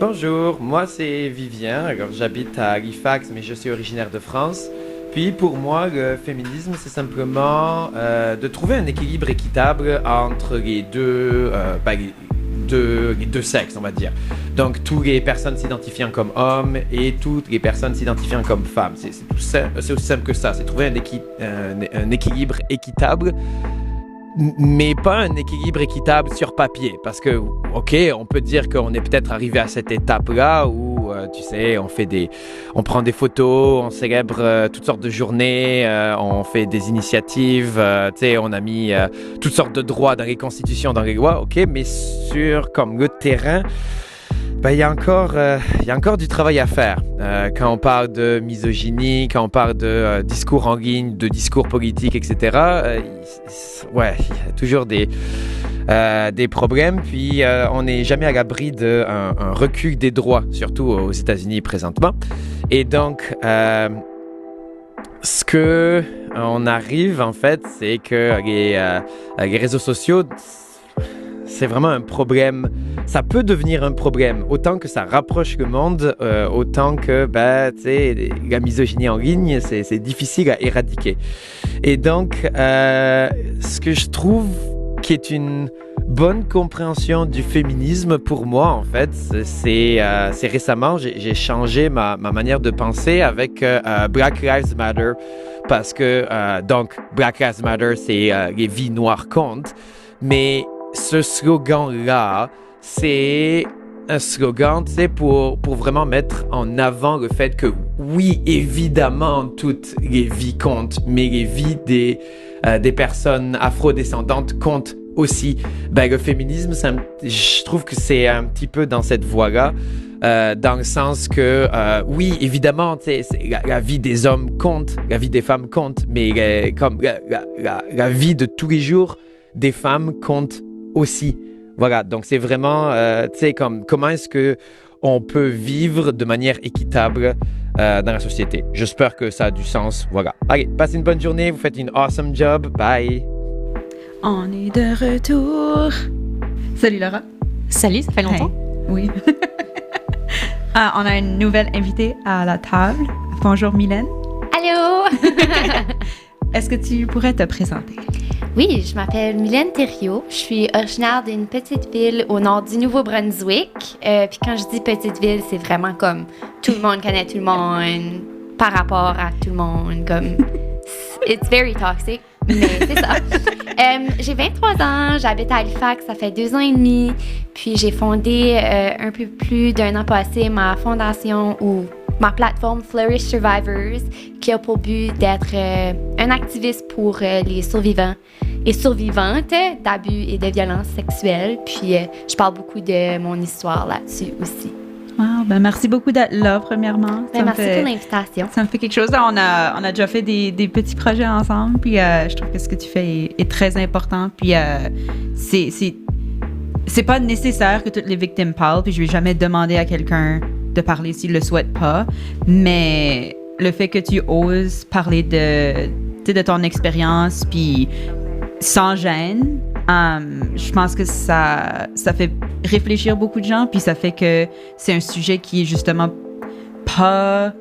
Bonjour, moi c'est Vivien, alors j'habite à Halifax mais je suis originaire de France. Puis pour moi le féminisme c'est simplement de trouver un équilibre équitable entre les deux sexes on va dire. Donc toutes les personnes s'identifiant comme hommes et toutes les personnes s'identifiant comme femmes. C'est tout simple, c'est aussi simple que ça, c'est trouver un équilibre équitable mais pas un équilibre équitable sur papier. Parce que, OK, on peut dire qu'on est peut-être arrivé à cette étape-là où, tu sais, on prend des photos, on célèbre toutes sortes de journées, on fait des initiatives, tu sais, on a mis toutes sortes de droits dans les constitutions, dans les lois, OK, mais sur, comme le terrain, il y a encore du travail à faire. Quand on parle de misogynie, quand on parle de discours en ligne, de discours politiques, etc., il y a toujours des problèmes. Puis, on n'est jamais à l'abri d'un recul des droits, surtout aux États-Unis présentement. Et donc, ce que on arrive, en fait, c'est que les réseaux sociaux, c'est vraiment un problème. Ça peut devenir un problème, autant que ça rapproche le monde, autant que, tu sais, la misogynie en ligne, c'est difficile à éradiquer. Et donc, ce que je trouve qui est une bonne compréhension du féminisme pour moi, en fait, c'est récemment, j'ai changé ma manière de penser avec Black Lives Matter, parce que, donc, Black Lives Matter, c'est les vies noires comptent, mais ce slogan-là, c'est un slogan, tu sais, pour vraiment mettre en avant le fait que, oui, évidemment, toutes les vies comptent, mais les vies des personnes afrodescendantes comptent aussi. Le féminisme, je trouve que c'est un petit peu dans cette voie-là, dans le sens que, oui, évidemment, tu sais, la vie des hommes compte, la vie des femmes compte, mais comme la vie de tous les jours des femmes compte aussi. Voilà, donc c'est vraiment, tu sais, comment est-ce que on peut vivre de manière équitable dans la société. J'espère que ça a du sens. Voilà. Allez, passez une bonne journée, vous faites une awesome job. Bye! On est de retour. Salut Laura. Salut, ça fait longtemps. Hey. Oui. On a une nouvelle invitée à la table. Bonjour Mylène. Allô! Est-ce que tu pourrais te présenter? Oui, je m'appelle Mylène Thériault. Je suis originaire d'une petite ville au nord du Nouveau-Brunswick. Puis quand je dis petite ville, c'est vraiment comme tout le monde connaît tout le monde par rapport à tout le monde. Comme it's very toxic, mais c'est ça. J'ai 23 ans, j'habite à Halifax, ça fait 2 ans et demi. Puis j'ai fondé un peu plus d'un an passé ma fondation ou ma plateforme Flourish Survivors, qui a pour but d'être un activiste pour les survivants et survivantes d'abus et de violences sexuelles. Puis je parle beaucoup de mon histoire là-dessus aussi. Wow, merci beaucoup d'être là, premièrement. Merci pour l'invitation. Ça me fait quelque chose. On a déjà fait des petits projets ensemble, puis je trouve que ce que tu fais est très important. Puis c'est pas nécessaire que toutes les victimes parlent, puis je vais jamais demander à quelqu'un de parler s'il le souhaite pas, mais le fait que tu oses parler de ton expérience, puis sans gêne, je pense que ça fait réfléchir beaucoup de gens, puis ça fait que c'est un sujet qui est justement pas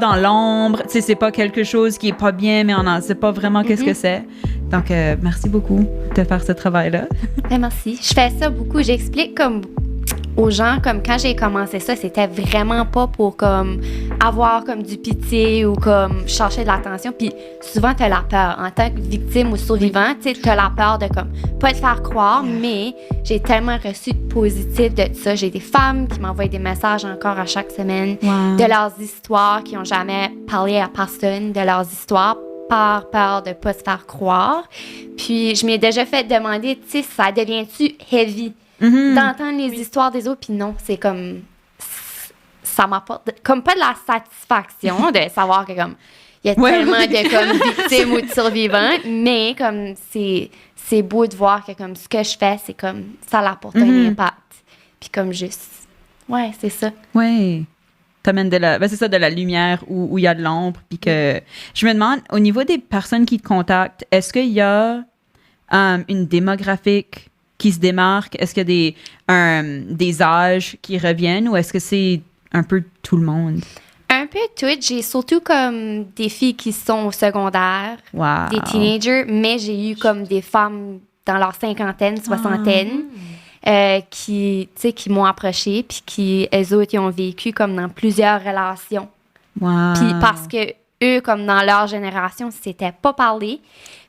dans l'ombre, tu sais, c'est pas quelque chose qui est pas bien, mais on ne sait pas vraiment qu'est-ce que c'est. Donc, merci beaucoup de faire ce travail-là. Merci. Je fais ça beaucoup. J'explique comme aux gens, comme quand j'ai commencé ça, c'était vraiment pas pour comme avoir comme du pitié ou comme chercher de l'attention. Puis souvent, t'as la peur. En tant que victime ou survivant, tu sais, t'as la peur de comme pas te faire croire, mais j'ai tellement reçu de positif de ça. J'ai des femmes qui m'envoient des messages encore à chaque semaine de leurs histoires, qui ont jamais parlé à personne de leurs histoires par peur de pas se faire croire. Puis je m'ai déjà fait demander, tu sais, ça devient-tu heavy? D'entendre les histoires des autres, puis non, c'est comme ça m'apporte comme pas de la satisfaction de savoir que comme il y a tellement de comme victimes ou de survivants, mais comme c'est beau de voir que comme ce que je fais, c'est comme ça apporte un impact, puis comme juste c'est ça. T'amènes c'est ça, de la lumière où il y a de l'ombre, puis que je me demande au niveau des personnes qui te contactent, est-ce qu'il y a une démographique qui se démarquent? Est-ce qu'il y a des âges qui reviennent ou est-ce que c'est un peu tout le monde? Un peu tout. J'ai surtout comme des filles qui sont au secondaire, Wow. des teenagers, mais j'ai eu comme des femmes dans leur cinquantaine, soixantaine, qui m'ont approchée, puis qui, elles autres, ils ont vécu comme dans plusieurs relations. Wow. Puis parce que eux, comme dans leur génération, c'était pas parlé.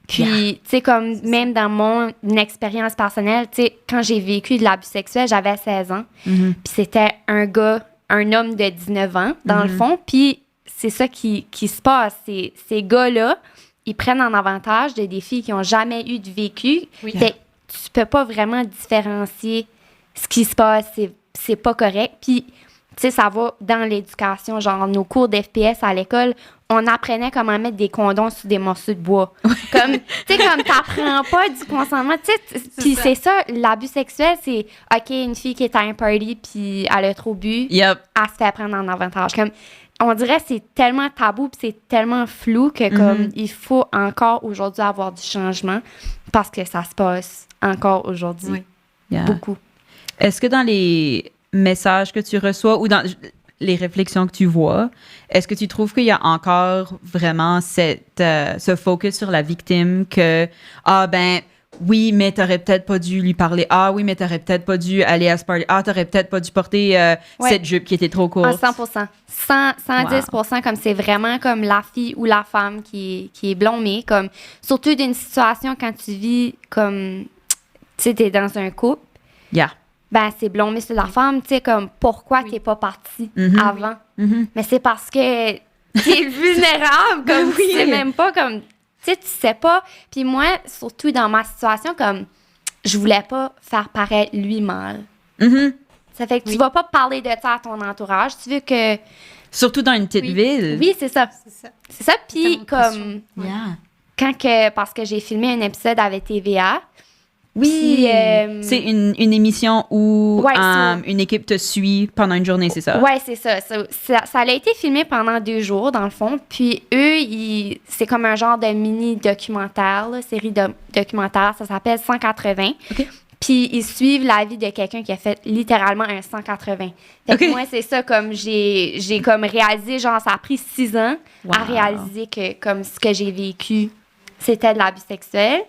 Puis, tu sais, comme même dans mon expérience personnelle, tu sais, quand j'ai vécu de l'abus sexuel, j'avais 16 ans. Mhm. Puis c'était un homme de 19 ans, dans le fond. Puis c'est ça qui se passe. Ces gars-là, ils prennent en avantage des filles qui n'ont jamais eu de vécu. Oui. Fait que tu peux pas vraiment différencier ce qui se passe. C'est pas correct. Puis, tu sais, ça va dans l'éducation. Genre, nos cours d'FPS à l'école, on apprenait comment mettre des condoms sur des morceaux de bois. Comme, tu sais, comme t'apprends pas du consentement. Tu sais, puis c'est ça, l'abus sexuel, c'est, OK, une fille qui est à un party, puis elle a trop bu, Yep. elle se fait prendre en avantage. Comme, on dirait que c'est tellement tabou, puis c'est tellement flou que, comme, il faut encore aujourd'hui avoir du changement parce que ça se passe encore aujourd'hui. Oui. Yeah. Beaucoup. Est-ce que dans les messages que tu reçois ou dans les réflexions que tu vois, est-ce que tu trouves qu'il y a encore vraiment ce focus sur la victime que, oui, mais t'aurais peut-être pas dû lui parler. Ah oui, mais t'aurais peut-être pas dû aller à ce party. Ah, t'aurais peut-être pas dû porter cette jupe qui était trop courte. À 100%. 110%, comme c'est vraiment comme la fille ou la femme qui est blâmée. Comme, surtout d'une situation quand tu vis comme, tu sais, t'es dans un couple, Yeah. ben c'est blâmé sur la femme, tu sais, comme pourquoi t'es pas partie avant. Mhm. Mais c'est parce que t'es vulnérable, comme tu sais même pas, comme, tu sais pas. Puis moi, surtout dans ma situation, comme, je voulais pas faire paraître lui mal. Mhm. Ça fait que tu vas pas parler de ça à ton entourage. Tu veux que... Surtout dans une petite ville. Oui, c'est ça. C'est ça. C'est ça, puis Tellement de comme... Yeah. Parce que j'ai filmé un épisode avec TVA. Oui. C'est une émission où Ouais, une équipe te suit pendant une journée, c'est ça? Ouais, c'est ça. Ça a été filmé pendant 2 jours, dans le fond. Puis eux, c'est comme un genre de mini-documentaire, là, série documentaire. Ça s'appelle 180. OK. Puis ils suivent la vie de quelqu'un qui a fait littéralement un 180. Fait que OK. moi, c'est ça, comme j'ai comme réalisé, genre, ça a pris 6 ans Wow. à réaliser que comme ce que j'ai vécu, c'était de l'abus sexuel.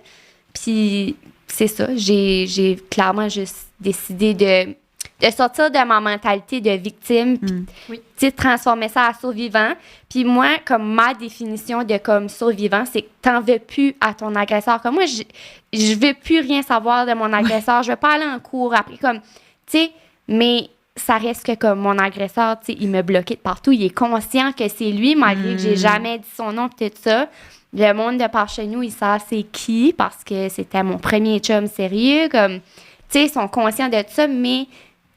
Puis c'est ça, j'ai clairement juste décidé de sortir de ma mentalité de victime, puis Oui. tu sais, transformer ça à survivant. Puis moi, comme ma définition de comme survivant, c'est que t'en veux plus à ton agresseur. Comme moi, je veux plus rien savoir de mon agresseur. Je veux pas aller en cours après, comme, tu sais, mais ça reste que comme mon agresseur, tu sais, il me bloquait de partout. Il est conscient que c'est lui, malgré que j'ai jamais dit son nom, pis tout ça. Le monde de par chez nous, ils savent c'est qui parce que c'était mon premier chum sérieux. Comme, tu sais, ils sont conscients de ça, mais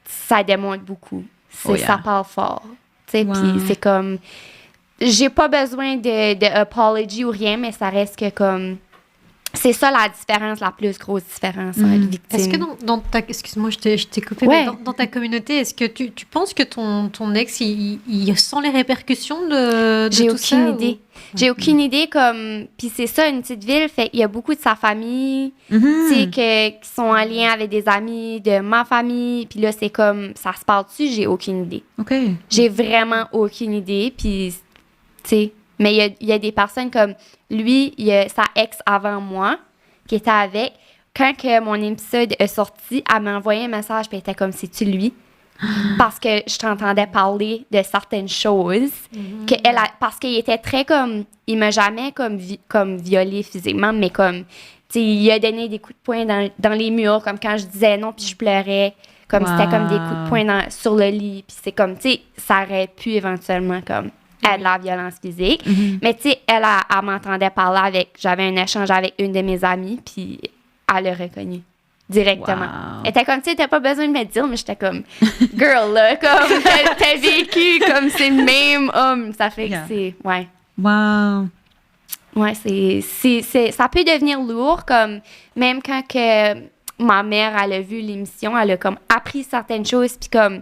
ça démontre beaucoup. Oh yeah. Ça parle fort. Tu sais, Wow. puis c'est comme... J'ai pas besoin de apology ou rien, mais ça reste que comme... C'est ça la différence, la plus grosse différence entre victime. Est-ce que dans ta... Excuse-moi, je t'ai coupé. Ouais. Mais dans ta communauté, est-ce que tu penses que ton ex, il sent les répercussions de J'ai tout ça? aucune idée. J'ai aucune idée, comme... Puis c'est ça, une petite ville, fait il y a beaucoup de sa famille, tu sais, qui sont en lien avec des amis de ma famille, puis là, c'est comme... Ça se parle dessus, j'ai aucune idée. OK. J'ai vraiment aucune idée, puis, tu sais... Mais il y a des personnes comme lui, il y a sa ex avant moi qui était avec. Quand que mon épisode est sorti, elle m'a envoyé un message puis elle était comme, c'est-tu lui? Parce que je t'entendais parler de certaines choses. Parce qu'il était très comme, il m'a jamais comme violé physiquement, mais comme, tu sais, il a donné des coups de poing dans les murs, comme quand je disais non puis je pleurais. Comme c'était comme des coups de poing sur le lit. Puis c'est comme, tu sais, ça aurait pu éventuellement comme... de la violence physique. Mais tu sais, elle m'entendait parler j'avais un échange avec une de mes amies, puis elle l'a reconnu directement. Wow. Elle était comme, tu sais, t'as pas besoin de me dire, mais j'étais comme, girl, là, comme, t'as vécu comme c'est le même homme. Ça fait que c'est, ouais. Wow. Ouais, ça peut devenir lourd, comme, même quand que ma mère, elle a vu l'émission, elle a comme appris certaines choses, puis comme,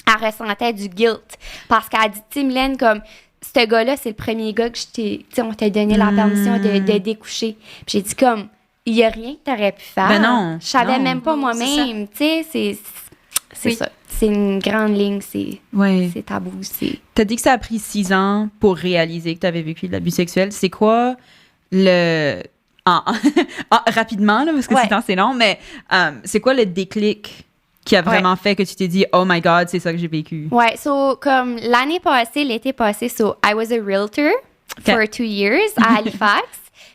elle ressentait du guilt. Parce qu'elle a dit, tu sais, Mylène, comme, ce gars-là, c'est le premier gars que tu sais, on t'a donné la permission de découcher. Puis j'ai dit, comme, il y a rien que t'aurais pu faire. Ben non, Je savais non. même pas Non, moi-même. Tu sais, c'est Oui. ça. C'est une grande ligne, Ouais. c'est tabou. T'as dit que ça a pris 6 ans pour réaliser que t'avais vécu de l'abus sexuel. C'est quoi le... rapidement, là, parce que Ouais. c'est assez long, mais c'est quoi le déclic qui a vraiment fait que tu t'es dit « Oh my God, c'est ça que j'ai vécu ». Ouais, so, comme l'été passé, so, I was a realtor for 2 years à Halifax.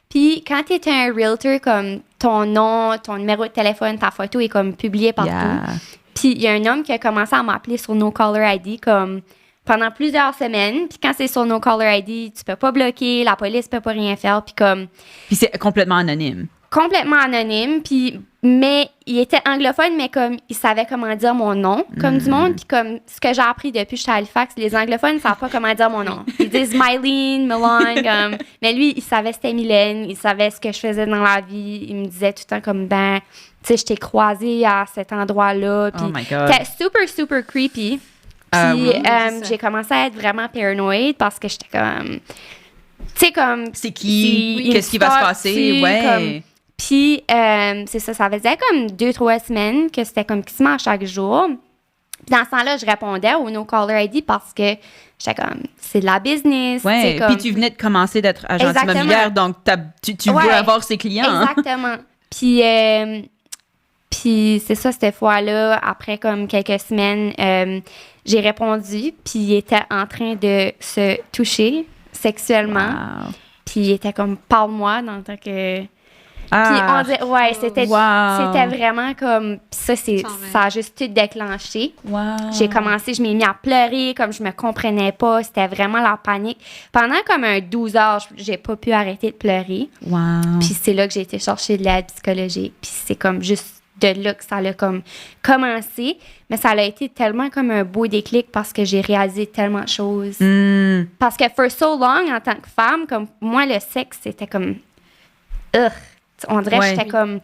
Puis, quand tu es un realtor, comme ton nom, ton numéro de téléphone, ta photo est comme publiée partout. Yeah. Puis, il y a un homme qui a commencé à m'appeler sur No Caller ID comme pendant plusieurs semaines. Puis, quand c'est sur No Caller ID, tu peux pas bloquer, la police peut pas rien faire. Puis, comme Puis c'est complètement anonyme. complètement anonyme. Puis, mais il était anglophone, mais comme il savait comment dire mon nom, comme du monde. Puis, comme ce que j'ai appris depuis que j'étais à Halifax, les anglophones ne savent pas comment dire mon nom. Ils disent Mylene, Milan, comme. Mais lui, il savait c'était Mylène, il savait ce que je faisais dans la vie. Il me disait tout le temps comme, ben, tu sais, je t'ai croisé à cet endroit-là. Puis, Oh my God. c'était super, super creepy. Puis, Oui. c'est ça. j'ai commencé à être vraiment paranoïde parce que j'étais comme. Tu sais, comme. C'est qui? il Qu'est-ce me qui va se stalk passer? dessus, Ouais. comme- Puis, c'est ça, ça faisait comme 2-3 semaines que c'était comme quasiment à chaque jour. Puis dans ce temps-là, je répondais au No Caller ID parce que j'étais comme, c'est de la business. Ouais. c'est comme... Puis tu venais de commencer d'être agent Exactement. immobilière, donc tu Ouais. veux avoir ses clients. hein? Exactement. Puis c'est ça, cette fois-là, après comme quelques semaines, j'ai répondu, puis il était en train de se toucher sexuellement. Wow. Puis il était comme, parle-moi, dans le temps que... Puis Ah. on dirait, ouais, c'était Wow. vraiment comme, puis ça, Quand même. ça a juste tout déclenché. Wow. Je m'ai mis à pleurer, comme je me comprenais pas, c'était vraiment la panique. Pendant comme 12 heures, j'ai pas pu arrêter de pleurer. Wow. Puis c'est là que j'ai été chercher de l'aide psychologique. Puis c'est comme juste de là que ça a comme commencé. Mais ça a été tellement comme un beau déclic parce que j'ai réalisé tellement de choses. Hmm. Parce que for so long, en tant que femme, comme moi, le sexe, c'était comme... Ugh. On dirait Ouais. que j'étais comme...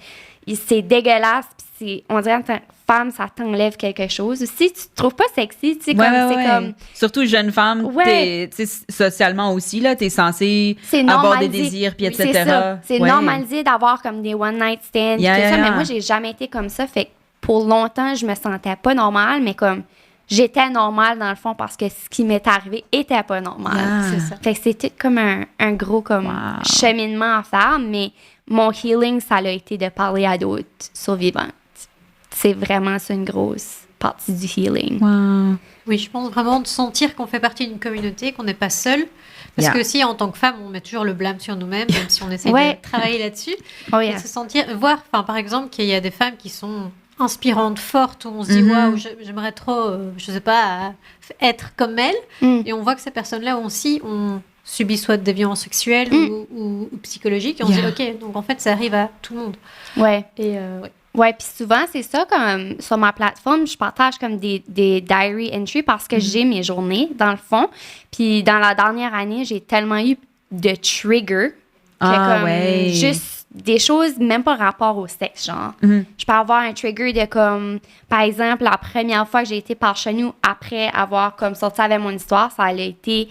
C'est dégueulasse. Puis on dirait en tant que femme, ça t'enlève quelque chose. Aussi, tu te trouves pas sexy. Tu sais, Ouais, comme, ouais, c'est ouais. comme... Surtout jeune femme, Ouais. tu sais, socialement aussi, là, t'es censée C'est avoir des normalisé. désirs, puis Oui, etc. C'est ça. C'est Ouais. normalisé d'avoir comme des one-night stands. Yeah, tout yeah, ça, yeah. mais moi, j'ai jamais été comme ça. Fait que pour longtemps, je me sentais pas normale, mais comme j'étais normale dans le fond parce que ce qui m'est arrivé était pas normal. Yeah. C'est ça. Fait que c'était comme un gros comme Wow. cheminement à faire, mais mon healing, ça a été de parler à d'autres survivantes. C'est vraiment ça une grosse partie du healing. Wow. Oui, je pense vraiment de sentir qu'on fait partie d'une communauté, qu'on n'est pas seul. Parce Yeah. que si en tant que femme, on met toujours le blâme sur nous-mêmes, même si on essaie Ouais. de travailler là-dessus, Oh et yeah. de se sentir, voir, enfin par exemple, qu'il y a des femmes qui sont inspirantes, fortes, où on se dit Mhm. waouh, j'aimerais trop, je sais pas, être comme elle. Mm. Et on voit que ces personnes-là aussi ont subi soit des violences sexuelles Mm. ou psychologiques. Et on Yeah. se dit ok, donc en fait ça arrive à tout le monde. Ouais. Et ouais. Ouais, puis souvent, c'est ça, comme sur ma plateforme, je partage comme des diary entries parce que j'ai mes journées, dans le fond. Puis dans la dernière année, j'ai tellement eu de triggers que Ah, comme ouais. juste des choses même pas rapport au sexe, genre. Mhm. Je peux avoir un trigger de comme, par exemple, la première fois que j'ai été par chez nous après avoir comme sorti avec mon histoire, ça a été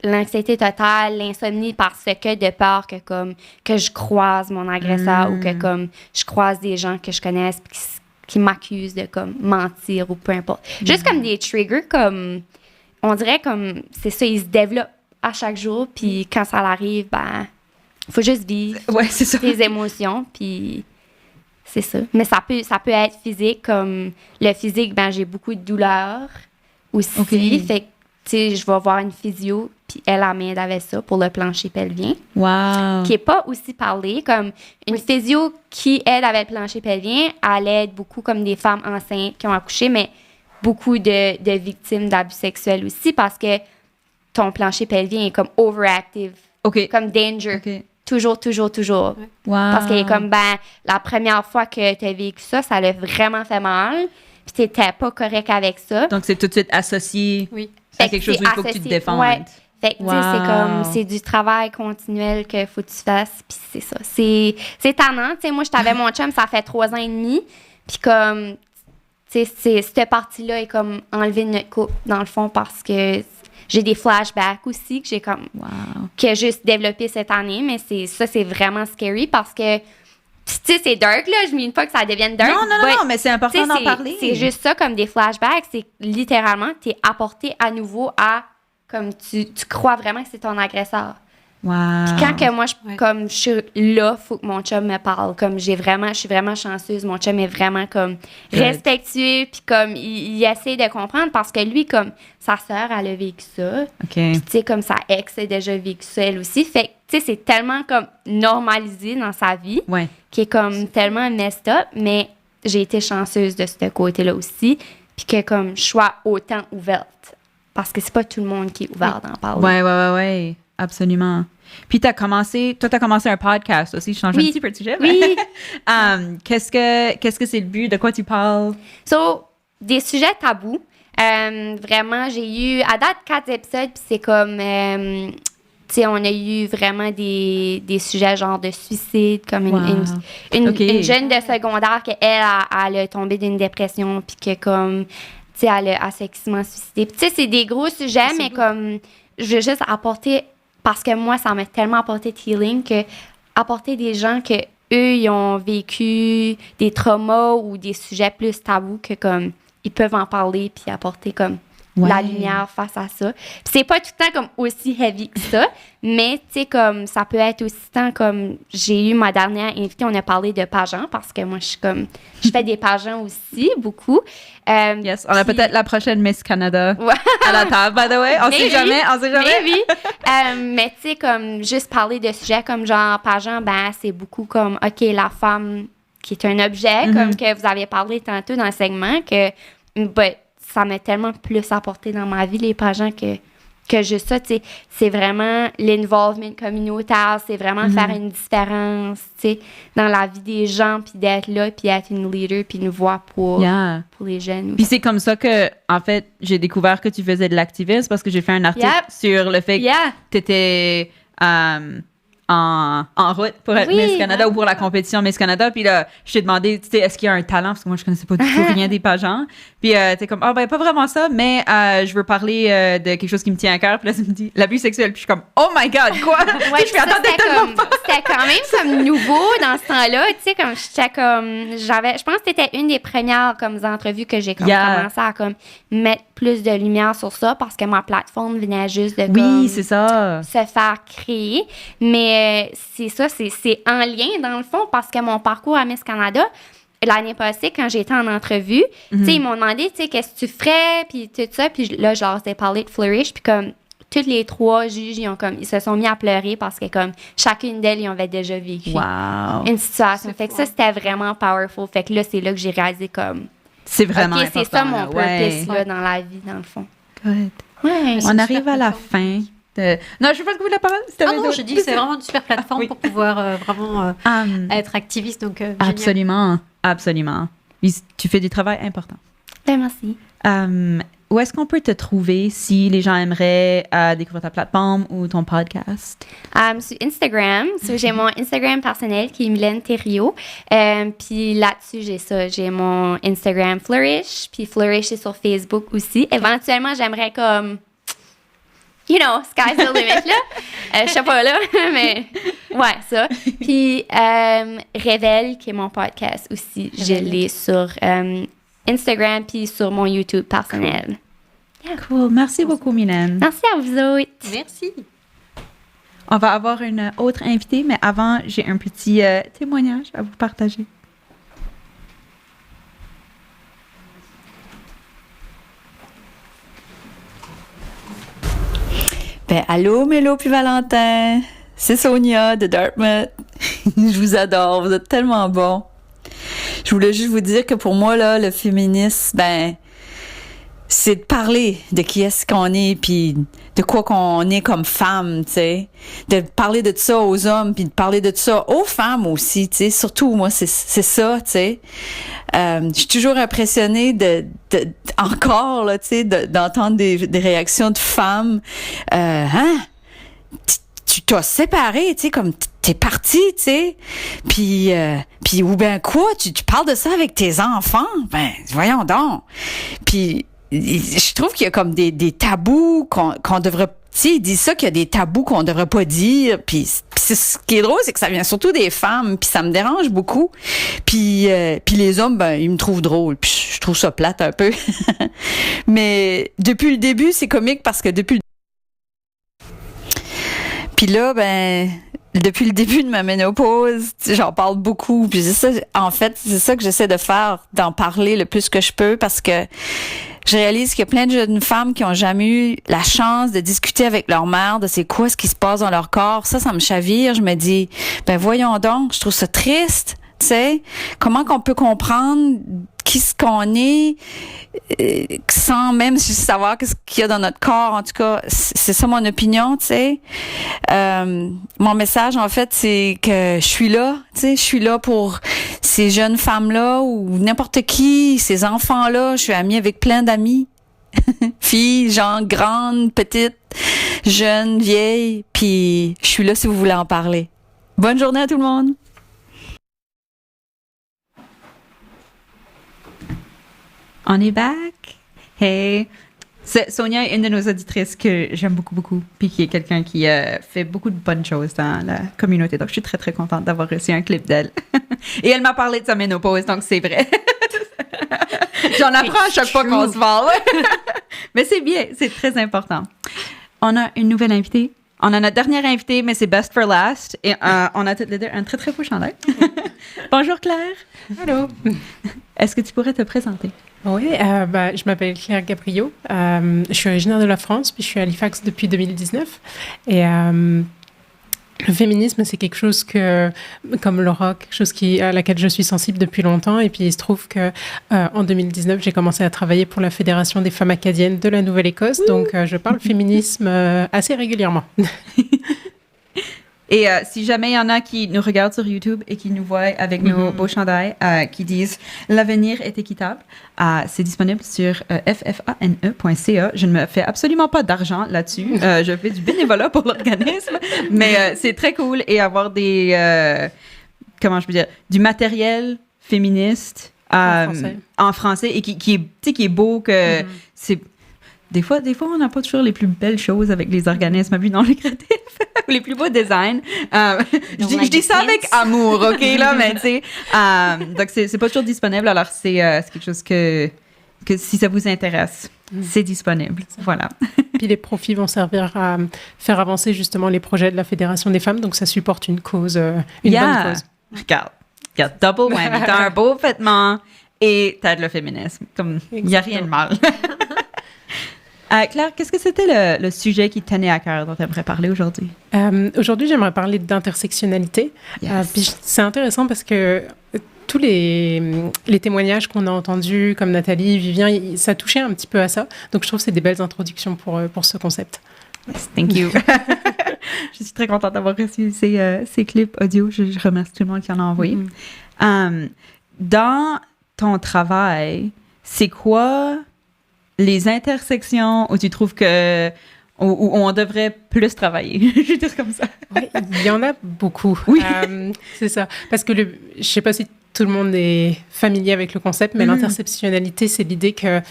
l'anxiété totale, l'insomnie parce que de peur que je croise mon agresseur ou que comme je croise des gens que je connaisse puis qui m'accusent de comme mentir ou peu importe. Juste comme des triggers comme, on dirait comme, c'est ça, ils se développent à chaque jour puis quand ça arrive, ben, faut juste vivre Ouais, c'est ça. tes émotions, puis c'est ça. Mais ça peut être physique, comme le physique, ben j'ai beaucoup de douleurs aussi. Ok. Fait que, tu sais, je vais voir une physio, puis elle m'aide avec ça pour le plancher pelvien, Wow. qui est pas aussi parlé. Comme une physio qui aide avec le plancher pelvien, elle aide beaucoup comme des femmes enceintes qui ont accouché, mais beaucoup de victimes d'abus sexuels aussi, parce que ton plancher pelvien est comme overactive, OK. comme danger. OK. Toujours. Wow. Parce que comme, ben, la première fois que tu as vécu ça, ça l'a vraiment fait mal. Puis t'étais pas correct avec ça. Donc, c'est tout de suite associé Oui. à Fait quelque que chose où il c'est faut que tu te associé. défendes. Ouais. Fait que, tu sais, c'est Wow. comme, c'est du travail continuel qu'il faut que tu fasses. Puis c'est ça. C'est tannant. Tu sais, moi, j'étais avec mon chum, ça fait 3 ans et demi. Puis comme, tu tu sais, cette partie-là est comme enlevée de notre couple, dans le fond, parce que j'ai des flashbacks aussi que j'ai comme... que j'ai juste développé cette année, mais c'est vraiment scary parce que, tu sais, c'est dark, là. Je ne pas que ça devienne dark. Non, mais c'est important d'en parler. C'est juste ça, comme des flashbacks. C'est littéralement, tu es apporté à nouveau à... Comme tu crois vraiment que c'est ton agresseur. Wow. Puis quand que moi, je suis là, faut que mon chum me parle. Comme je suis vraiment chanceuse. Mon chum est vraiment comme respectueux. Puis comme il essaie de comprendre parce que lui, comme sa sœur, elle a vécu ça. Puis tu sais, comme sa ex a déjà vécu ça, elle aussi. Fait que tu sais, c'est tellement comme normalisé dans sa vie qui est comme tellement messed up. Mais j'ai été chanceuse de ce côté-là aussi. Puis que comme je sois autant ouverte. Parce que c'est pas tout le monde qui est ouvert d'en parler. Ouais. Absolument. Puis t'as commencé un podcast aussi. Je change un petit peu de sujet. Oui. Qu'est-ce que c'est le but? De quoi tu parles? Des sujets tabous. Vraiment, j'ai eu à date 4 épisodes, puis c'est comme... tu sais, on a eu vraiment des sujets genre de suicide, comme une jeune de secondaire qu'elle a tombé d'une dépression, puis que comme... Tu sais, elle s'est quasiment suicidée. Puis tu sais, c'est des gros sujets, mais comme... Je veux juste apporter... Parce que moi, ça m'a tellement apporté de healing que apporter des gens que eux, ils ont vécu des traumas ou des sujets plus tabous que comme ils peuvent en parler puis apporter comme la lumière face à ça. Puis c'est pas tout le temps comme aussi heavy que ça, mais tu sais comme ça peut être aussi tant comme j'ai eu ma dernière invitée, on a parlé de pageants parce que moi je fais des pageants aussi beaucoup. Yes, on a peut-être la prochaine Miss Canada à la table, by the way. On sait jamais. Mais oui. Mais tu sais, comme juste parler de sujets comme genre pageant, ben c'est beaucoup comme, OK, la femme qui est un objet, comme que vous avez parlé tantôt dans le segment, que ça m'a tellement plus apporté dans ma vie, les pageants, que juste ça, tu sais, c'est vraiment l'involvement communautaire, c'est vraiment faire une différence, tu sais, dans la vie des gens, puis d'être là, puis être une leader, puis une voix pour les jeunes. Puis c'est comme ça que, en fait, j'ai découvert que tu faisais de l'activisme parce que j'ai fait un article sur le fait que tu étais en route pour être Miss Canada ou pour la compétition Miss Canada. Puis là, je t'ai demandé, tu sais, est-ce qu'il y a un talent? Parce que moi, je connaissais pas du tout rien des pageants. Puis t'es comme, pas vraiment ça, mais je veux parler de quelque chose qui me tient à cœur. Puis là, ça me dit l'abus sexuel. Puis je suis comme, oh my God, quoi? C'était quand même comme nouveau dans ce temps-là. Tu sais, comme j'étais comme, je pense que c'était une des premières comme entrevues que j'ai commencé à comme mettre plus de lumière sur ça parce que ma plateforme venait juste de c'est ça. se faire créer. Mais c'est ça, c'est en lien dans le fond parce que mon parcours à Miss Canada, l'année passée, quand j'étais en entrevue, tu sais, ils m'ont demandé, tu sais, qu'est-ce que tu ferais, puis tout ça. Puis là, genre, j'ai parlé de Flourish, puis comme toutes les 3 juges, ils se sont mis à pleurer parce que comme chacune d'elles, ils avaient déjà vécu une situation. Fait que ça, c'était vraiment powerful. Fait que là, c'est là que j'ai réalisé comme... C'est vraiment important. C'est ça mon purpose là, dans la vie, dans le fond. Good. Ouais. On arrive à la fin. Non, je veux pas que vous la parole. Non, je dis que c'est vraiment une super plateforme pour pouvoir vraiment être activiste. Donc, absolument. Tu fais du travail important. Ben, merci. Où est-ce qu'on peut te trouver si les gens aimeraient découvrir ta plateforme ou ton podcast? Sur Instagram. J'ai mon Instagram personnel qui est Mylène Thériault. Puis là-dessus, j'ai mon Instagram Flourish. Puis Flourish est sur Facebook aussi. Éventuellement, j'aimerais comme... You know, sky's the limit, là. Je sais pas, là, mais ouais, ça. Puis Révèle, qui est mon podcast aussi, je l'ai sur Instagram puis sur mon YouTube personnel. Cool. Merci beaucoup, Mylène. Merci à vous autres. Merci. On va avoir une autre invitée, mais avant, j'ai un petit témoignage à vous partager. Ben, allô, Mélo puis Valentin. C'est Sonia de Dartmouth. Je vous adore. Vous êtes tellement bons. Je voulais juste vous dire que pour moi, là, le féminisme, ben, c'est de parler de qui est-ce qu'on est puis de quoi qu'on est comme femme, tu sais. De parler de ça aux hommes puis de parler de ça aux femmes aussi, tu sais. Surtout, moi, c'est ça, tu sais. Je suis toujours impressionnée encore, là, tu sais, d'entendre des réactions de femmes. Tu tu t'as séparé, tu sais, comme t'es parti, tu sais. Puis ou ben quoi, tu parles de ça avec tes enfants? Ben, voyons donc. Puis, je trouve qu'il y a comme des tabous qu'on devrait... Tu sais, ils disent ça qu'il y a des tabous qu'on devrait pas dire. Puis ce qui est drôle, c'est que ça vient surtout des femmes. Puis ça me dérange beaucoup. Puis les hommes, ben, ils me trouvent drôle. Puis je trouve ça plate un peu. Mais depuis le début, c'est comique parce que Puis là, ben, depuis le début de ma ménopause, j'en parle beaucoup. Puis c'est ça, en fait, c'est ça que j'essaie de faire, d'en parler le plus que je peux parce que je réalise qu'il y a plein de jeunes femmes qui ont jamais eu la chance de discuter avec leur mère de c'est quoi ce qui se passe dans leur corps. Ça me chavire. Je me dis, ben voyons donc, je trouve ça triste. Tu sais, comment qu'on peut comprendre qui ce qu'on est sans même juste savoir qu'est-ce qu'il y a dans notre corps. En tout cas, c'est ça mon opinion, tu sais. Mon message, en fait, c'est que je suis là, tu sais, je suis là pour ces jeunes femmes-là ou n'importe qui, ces enfants-là. Je suis amie avec plein d'amis. Filles, gens grandes, petites, jeunes, vieilles. Puis, je suis là si vous voulez en parler. Bonne journée à tout le monde! On est back. Hey. Sonia est une de nos auditrices que j'aime beaucoup, beaucoup, puis qui est quelqu'un qui fait beaucoup de bonnes choses dans la communauté. Donc, je suis très, très contente d'avoir reçu un clip d'elle. Et elle m'a parlé de sa ménopause, donc c'est vrai. J'en apprends à chaque fois qu'on se parle. Mais c'est bien, c'est très important. On a une nouvelle invitée. On a notre dernière invitée, mais c'est best for last. Et on a toutes les deux un très, très beau chandail. Bonjour Claire. Allô. Est-ce que tu pourrais te présenter? Oui, je m'appelle Claire Gabriot. Je suis originaire de la France, puis je suis à Halifax depuis 2019. Et le féminisme, c'est quelque chose que, comme Laura, quelque chose à laquelle je suis sensible depuis longtemps. Et puis il se trouve que en 2019, j'ai commencé à travailler pour la Fédération des femmes acadiennes de la Nouvelle-Écosse. Donc je parle féminisme assez régulièrement. Et si jamais il y en a qui nous regardent sur YouTube et qui nous voient avec nos beaux chandails qui disent « L'avenir est équitable », c'est disponible sur ffane.ca. Je ne me fais absolument pas d'argent là-dessus. Je fais du bénévolat pour l'organisme, mais c'est très cool et avoir comment je peux dire, du matériel féministe en français et qui est beau, que c'est... Des fois, on n'a pas toujours les plus belles choses avec les organismes à but non lucratif ou les plus beaux designs. Je dis ça avec amour, OK, là, mais tu sais. Donc, c'est pas toujours disponible. Alors, c'est quelque chose que si ça vous intéresse, c'est disponible. Voilà. Puis les profits vont servir à faire avancer justement les projets de la Fédération des femmes. Donc, ça supporte une cause, une bonne cause. Regarde, double whammy. T'as un beau vêtement et t'as de le féminisme. Comme, il n'y a rien de mal. Claire, qu'est-ce que c'était le sujet qui te tenait à cœur dont tu aimerais parler aujourd'hui? Aujourd'hui, j'aimerais parler d'intersectionnalité. Puis c'est intéressant parce que tous les témoignages qu'on a entendus, comme Nathalie, Vivien, ça touchait un petit peu à ça. Donc, je trouve que c'est des belles introductions pour ce concept. Yes, thank you. Je suis très contente d'avoir reçu ces clips audio. Je remercie tout le monde qui en a envoyé. Dans ton travail, c'est quoi les intersections où tu trouves que où on devrait plus travailler? Je vais dire comme ça. Ouais, il y en a beaucoup. Oui. C'est ça. Parce que je sais pas si tout le monde est familier avec le concept, mais l'intersectionnalité, c'est l'idée que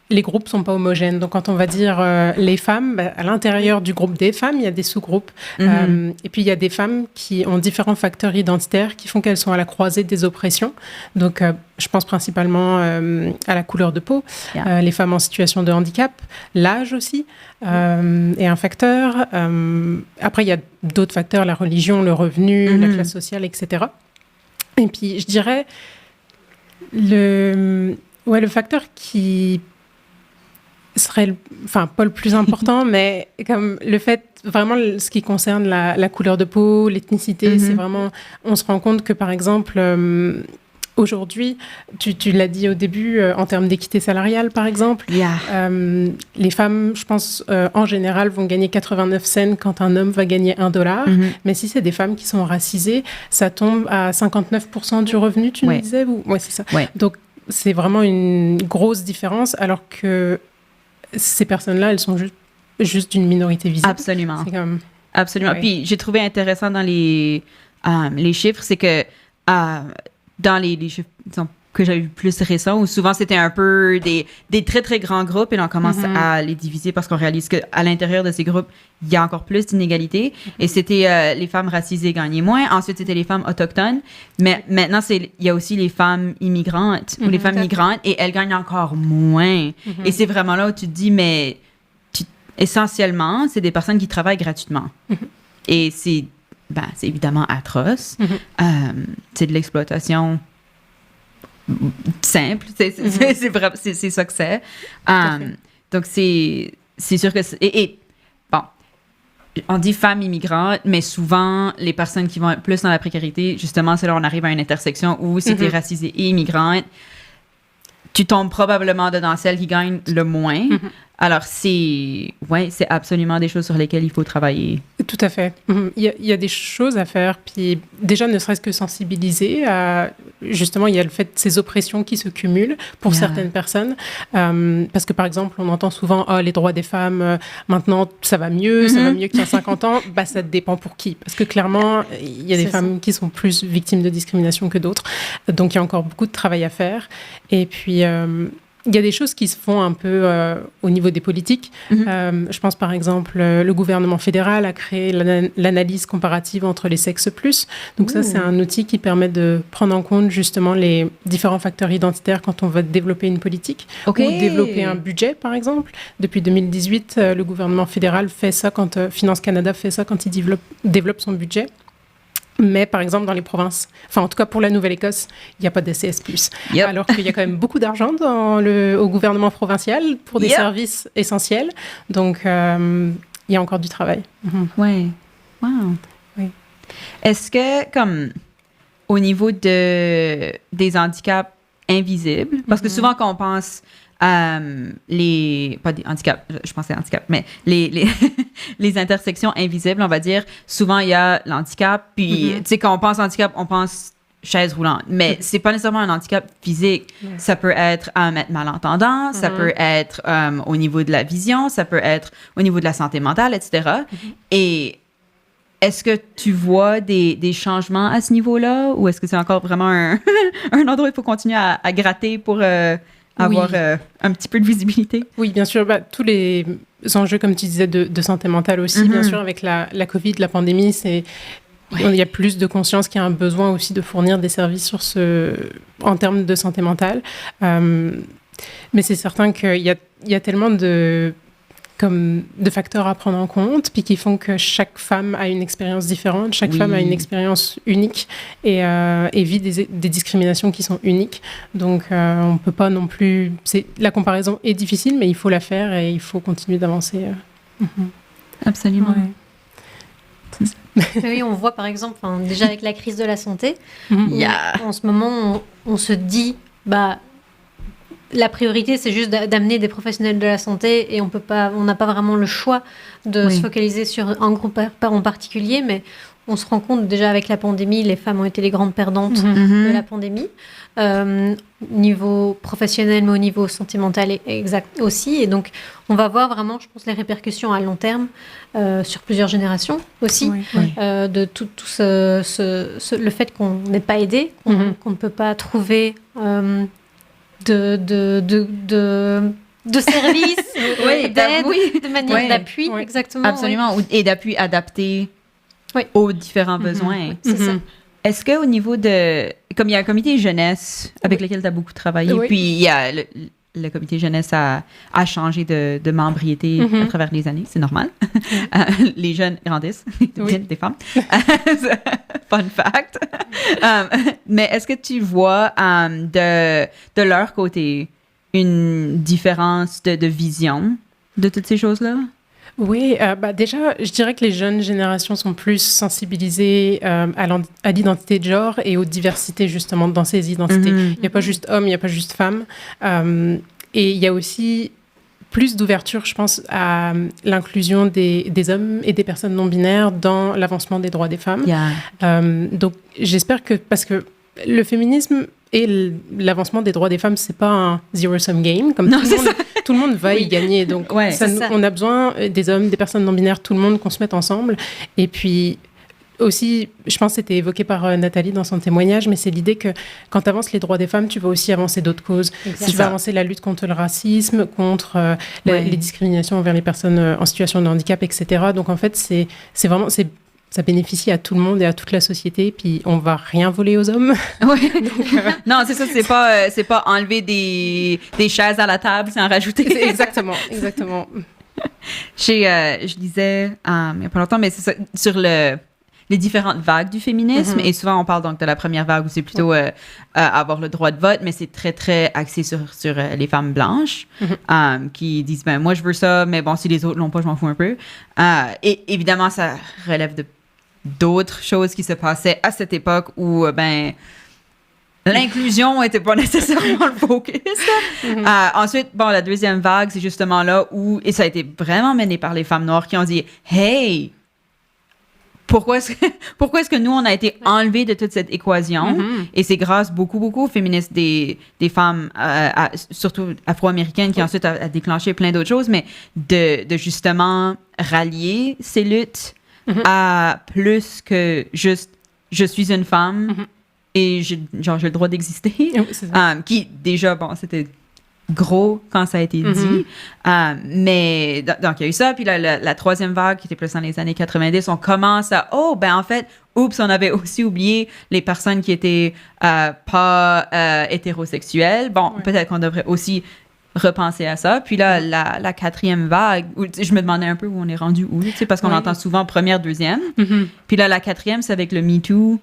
les groupes sont pas homogènes. Donc, quand on va dire les femmes, à l'intérieur du groupe des femmes, il y a des sous-groupes. Et puis, il y a des femmes qui ont différents facteurs identitaires qui font qu'elles sont à la croisée des oppressions. Donc, je pense principalement à la couleur de peau, les femmes en situation de handicap, l'âge aussi est un facteur. Après, il y a d'autres facteurs, la religion, le revenu, la classe sociale, etc. Et puis, je dirais, le facteur qui serait, pas le plus important, mais comme le fait, vraiment, ce qui concerne la couleur de peau, l'ethnicité, c'est vraiment, on se rend compte que, par exemple, aujourd'hui, tu l'as dit au début, en termes d'équité salariale, par exemple, les femmes, je pense, en général, vont gagner 89 cents quand un homme va gagner $1. Mais si c'est des femmes qui sont racisées, ça tombe à 59% du revenu, tu me disais? Oui, c'est ça. Ouais. Donc, c'est vraiment une grosse différence, alors que ces personnes-là, elles sont juste d'une minorité visible. Absolument. C'est comme... Absolument. Ouais. Puis j'ai trouvé intéressant dans les chiffres, c'est que dans les chiffres disons, que j'avais vu plus récents, où souvent c'était un peu des très très grands groupes et là on commence à les diviser parce qu'on réalise qu'à l'intérieur de ces groupes, il y a encore plus d'inégalités. Et c'était les femmes racisées gagnaient moins. Ensuite, c'était les femmes autochtones. Mais maintenant, il y a aussi les femmes immigrantes ou les femmes migrantes et elles gagnent encore moins. Et c'est vraiment là où tu te dis, mais essentiellement, c'est des personnes qui travaillent gratuitement. Et c'est évidemment atroce. C'est de l'exploitation simple. C'est ça que c'est. Donc, c'est sûr que... Et bon, on dit femmes immigrantes, mais souvent, les personnes qui vont être plus dans la précarité, justement, c'est là on arrive à une intersection où si tu es racisée et immigrante, tu tombes probablement dedans celle qui gagne le moins. Alors, c'est absolument des choses sur lesquelles il faut travailler. Tout à fait. Il y a des choses à faire. Puis déjà, ne serait-ce que sensibiliser à... Justement, il y a le fait de ces oppressions qui se cumulent pour certaines personnes. Parce que, par exemple, on entend souvent « les droits des femmes, maintenant, ça va mieux qu'il y a 50 ans. » Ça dépend pour qui. Parce que clairement, il y a des femmes qui sont plus victimes de discrimination que d'autres. Donc, il y a encore beaucoup de travail à faire. Et puis... il y a des choses qui se font un peu au niveau des politiques. Je pense par exemple, le gouvernement fédéral a créé l'analyse comparative entre les sexes plus. Donc ça, c'est un outil qui permet de prendre en compte justement les différents facteurs identitaires quand on va développer une politique ou développer un budget, par exemple. Depuis 2018, le gouvernement fédéral fait ça Finance Canada fait ça quand il développe son budget. Mais par exemple, dans les provinces, enfin en tout cas pour la Nouvelle-Écosse, il n'y a pas de SCS+. Alors qu'il y a quand même beaucoup d'argent au gouvernement provincial pour des services essentiels. Donc, il y a encore du travail. Ouais. Wow. Oui. Est-ce que, comme, au niveau des handicaps invisibles, parce que souvent quand on pense... pas des handicaps, je pensais handicap, mais les intersections invisibles, on va dire, souvent il y a l'handicap, puis tu sais, quand on pense handicap, on pense chaise roulante, mais c'est pas nécessairement un handicap physique. Ça peut être être malentendant, ça peut être au niveau de la vision, ça peut être au niveau de la santé mentale, etc. Et est-ce que tu vois des changements à ce niveau-là, ou est-ce que c'est encore vraiment un endroit où il faut continuer à gratter pour... avoir un petit peu de visibilité. Oui, bien sûr. Tous les enjeux, comme tu disais, de santé mentale aussi, bien sûr, avec la COVID, la pandémie, il y a plus de conscience qu'il y a un besoin aussi de fournir des services en termes de santé mentale. Mais c'est certain qu'il y a tellement de facteurs à prendre en compte, puis qui font que chaque femme a une expérience différente, chaque femme a une expérience unique et vit des discriminations qui sont uniques. Donc, on ne peut pas non plus... La comparaison est difficile, mais il faut la faire et il faut continuer d'avancer. Absolument. Oui, on voit par exemple, déjà avec la crise de la santé, en ce moment, on se dit... la priorité, c'est juste d'amener des professionnels de la santé et on n'a pas vraiment le choix de se focaliser sur un groupe en particulier, mais on se rend compte déjà avec la pandémie, les femmes ont été les grandes perdantes de la pandémie, niveau professionnel, mais au niveau sentimental exact aussi. Et donc, on va voir vraiment, je pense, les répercussions à long terme sur plusieurs générations aussi, de tout le fait qu'on n'est pas aidé, qu'on ne peut pas trouver... de services, d'aide, de manière d'appui, exactement. Absolument, et d'appui adapté aux différents besoins. C'est ça. Est-ce qu'au niveau comme il y a un comité jeunesse avec lequel tu as beaucoup travaillé, puis il y a le comité jeunesse a changé de membriété à travers les années, c'est normal. Les jeunes grandissent, deviennent des femmes. Fun fact. Mais est-ce que tu vois de leur côté une différence de vision de toutes ces choses-là? Oui, déjà, je dirais que les jeunes générations sont plus sensibilisées à l'identité de genre et aux diversités, justement, dans ces identités. Il n'y a pas juste hommes, il n'y a pas juste femmes. Et il y a aussi plus d'ouverture, je pense, à l'inclusion des hommes et des personnes non-binaires dans l'avancement des droits des femmes. Donc, j'espère que... Parce que le féminisme et l'avancement des droits des femmes, c'est pas un zero-sum game. Comme tout le monde va y gagner. Donc, on a besoin des hommes, des personnes non-binaires, tout le monde, qu'on se mette ensemble. Et puis, aussi, je pense que c'était évoqué par Nathalie dans son témoignage, mais c'est l'idée que quand tu avances les droits des femmes, tu vas aussi avancer d'autres causes. Tu vas avancer la lutte contre le racisme, contre les discriminations envers les personnes en situation de handicap, etc. Donc, en fait, c'est vraiment... ça bénéficie à tout le monde et à toute la société, puis on va rien voler aux hommes. Ouais. Non, c'est ça, c'est pas enlever des chaises à la table sans en rajouter. Exactement. Je lisais il n'y a pas longtemps, mais c'est ça, sur les différentes vagues du féminisme, et souvent on parle donc de la première vague où c'est plutôt avoir le droit de vote, mais c'est très, très axé sur les femmes blanches qui disent, ben moi je veux ça, mais bon, si les autres l'ont pas, je m'en fous un peu. Et évidemment, ça relève d'autres choses qui se passaient à cette époque où, l'inclusion n'était pas nécessairement le focus. Ensuite, la deuxième vague, c'est justement là où, et ça a été vraiment mené par les femmes noires qui ont dit, hey, pourquoi est-ce que nous, on a été enlevés de toute cette équation? Et c'est grâce beaucoup aux féministes des femmes, surtout afro-américaines, qui ensuite a déclenché plein d'autres choses, mais de justement rallier ces luttes à plus que juste je suis une femme et j'ai le droit d'exister. Qui, déjà, c'était gros quand ça a été dit. Mais donc, il y a eu ça. Puis la troisième vague, qui était plus dans les années 90, on commence à... en fait, on avait aussi oublié les personnes qui étaient pas hétérosexuelles. Peut-être qu'on devrait aussi repenser à ça. Puis là, la quatrième vague, je me demandais un peu où on est rendu parce qu'on entend souvent première, deuxième. Puis là, la quatrième, c'est avec le MeToo,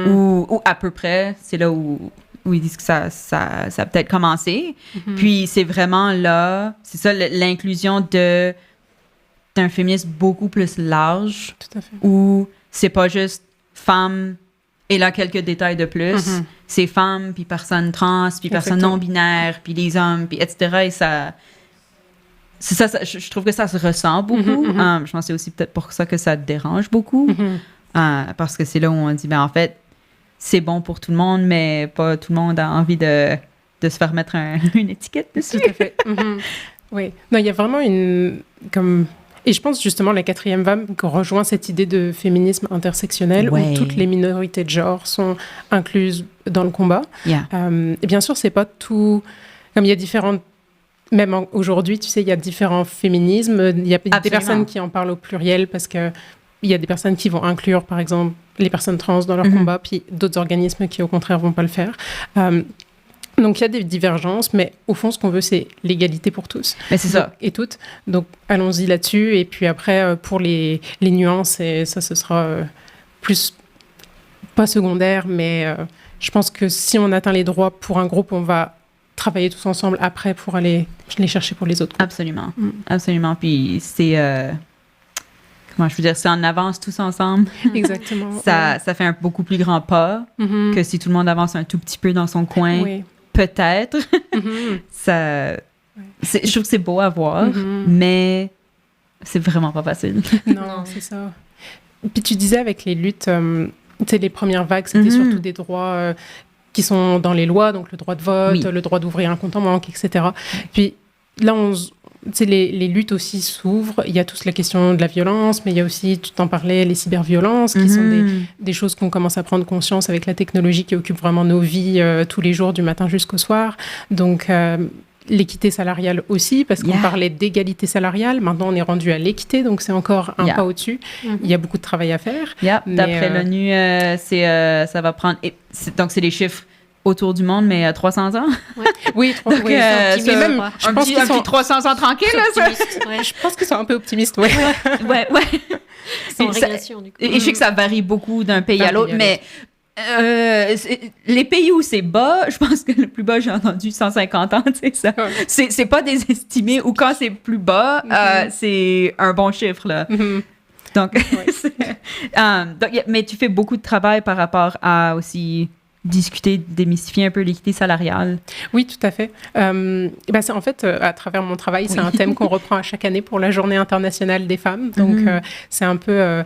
où à peu près, c'est là où ils disent que ça a peut-être commencé. Puis c'est vraiment là, c'est ça, l'inclusion d'un féminisme beaucoup plus large. Tout à fait. Où c'est pas juste femmes et là quelques détails de plus. C'est femmes, puis personnes trans, puis personnes non-binaires, puis les hommes, puis etc. Et ça... C'est ça, je trouve que ça se ressent beaucoup. Je pense que c'est aussi peut-être pour ça que ça dérange beaucoup. Parce que c'est là où on dit, en fait, c'est bon pour tout le monde, mais pas tout le monde a envie de se faire mettre une étiquette dessus. Tout à fait. Oui. Non, il y a vraiment Et je pense justement la quatrième vague rejoint cette idée de féminisme intersectionnel où toutes les minorités de genre sont incluses dans le combat. Et bien sûr, c'est pas tout... Comme il y a différentes... Même aujourd'hui, tu sais, il y a différents féminismes. Il y a des personnes qui en parlent au pluriel parce que il y a des personnes qui vont inclure, par exemple, les personnes trans dans leur combat, puis d'autres organismes qui, au contraire, vont pas le faire. Donc, il y a des divergences, mais au fond, ce qu'on veut, c'est l'égalité pour tous. Mais c'est ça. Et toutes. Donc, allons-y là-dessus. Et puis après, pour les nuances, et ça, ce sera plus, pas secondaire, mais je pense que si on atteint les droits pour un groupe, on va travailler tous ensemble après pour aller les chercher pour les autres groupes. Absolument. Absolument. Puis c'est... Comment je veux dire, c'est en avance tous ensemble. Exactement. Ça fait un beaucoup plus grand pas que si tout le monde avance un tout petit peu dans son coin. Peut-être. Je trouve que c'est beau à voir, mais c'est vraiment pas facile. Non, c'est ça. Puis tu disais avec les luttes, tu sais, les premières vagues, c'était surtout des droits qui sont dans les lois, donc le droit de vote, le droit d'ouvrir un compte en banque, etc. Puis là, les luttes aussi s'ouvrent. Il y a tous la question de la violence, mais il y a aussi, tu t'en parlais, les cyberviolences, qui sont des choses qu'on commence à prendre conscience avec la technologie qui occupe vraiment nos vies tous les jours, du matin jusqu'au soir. Donc, l'équité salariale aussi, parce qu'on parlait d'égalité salariale. Maintenant, on est rendu à l'équité, donc c'est encore un pas au-dessus. Il y a beaucoup de travail à faire. D'après l'ONU, ça va prendre... Donc, c'est les chiffres autour du monde, mais 300 ans. Oui, donc, même, je pense qu'ils sont 300 ans tranquilles. Je pense qu'ils sont un peu optimistes. Ouais. C'est en régression, du coup. Et je sais que ça varie beaucoup d'un pays à l'autre, mais les pays où c'est bas, je pense que le plus bas, j'ai entendu 150 ans, tu sais, ça. C'est pas désestimé, ou quand c'est plus bas, c'est un bon chiffre, là. Donc, mais tu fais beaucoup de travail par rapport à aussi discuter, démystifier un peu l'équité salariale? Oui, tout à fait. C'est en fait, à travers mon travail, c'est un thème qu'on reprend à chaque année pour la Journée internationale des femmes. Donc, c'est un peu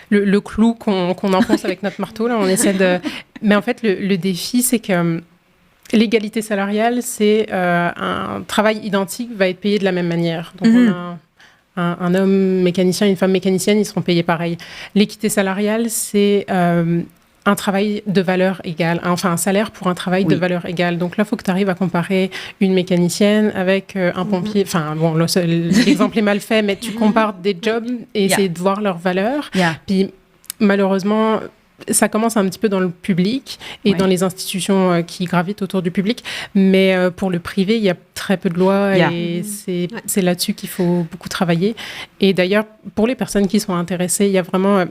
le clou qu'on enfonce avec notre marteau. Là, on essaie de... Mais en fait, le défi, c'est que l'égalité salariale, c'est un travail identique va être payé de la même manière. Donc, on a un homme mécanicien, une femme mécanicienne, ils seront payés pareil. L'équité salariale, c'est un travail de valeur égale, enfin un salaire pour un travail de valeur égale. Donc là, il faut que tu arrives à comparer une mécanicienne avec un pompier. Enfin, bon, l'exemple est mal fait, mais tu compares des jobs et essayer de voir leur valeur. Puis malheureusement, ça commence un petit peu dans le public et dans les institutions qui gravitent autour du public. Mais pour le privé, il y a très peu de lois et c'est là-dessus qu'il faut beaucoup travailler. Et d'ailleurs, pour les personnes qui sont intéressées, il y a vraiment...